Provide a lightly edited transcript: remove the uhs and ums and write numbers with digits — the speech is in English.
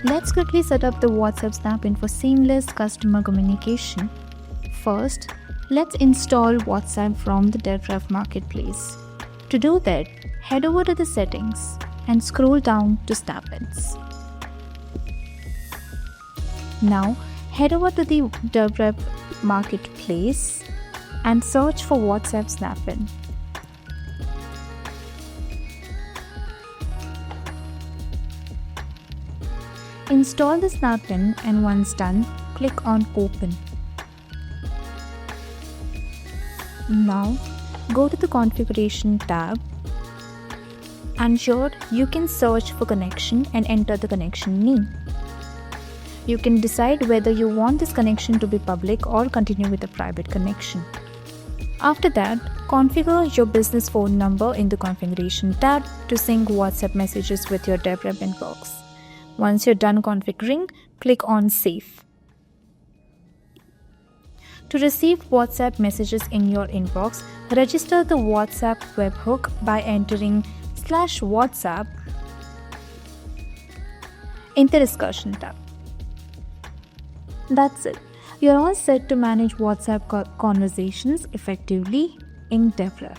Let's quickly set up the WhatsApp Snap-in for seamless customer communication. First, let's install WhatsApp from the DevRev marketplace. To do that, head over to the settings and scroll down to Snap-ins. Now, head over to the DevRev marketplace and search for WhatsApp Snap-in. Install the Snap-in and once done, click on Open. Now, go to the Configuration tab and here you can search for connection and enter the connection name. You can decide whether you want this connection to be public or continue with a private connection. After that, configure your business phone number in the Configuration tab to sync WhatsApp messages with your DevRev inbox. Once you're done configuring, click on Save. To receive WhatsApp messages in your inbox, register the WhatsApp webhook by entering /WhatsApp in the discussion tab. That's it. You're all set to manage WhatsApp conversations effectively in DevRev.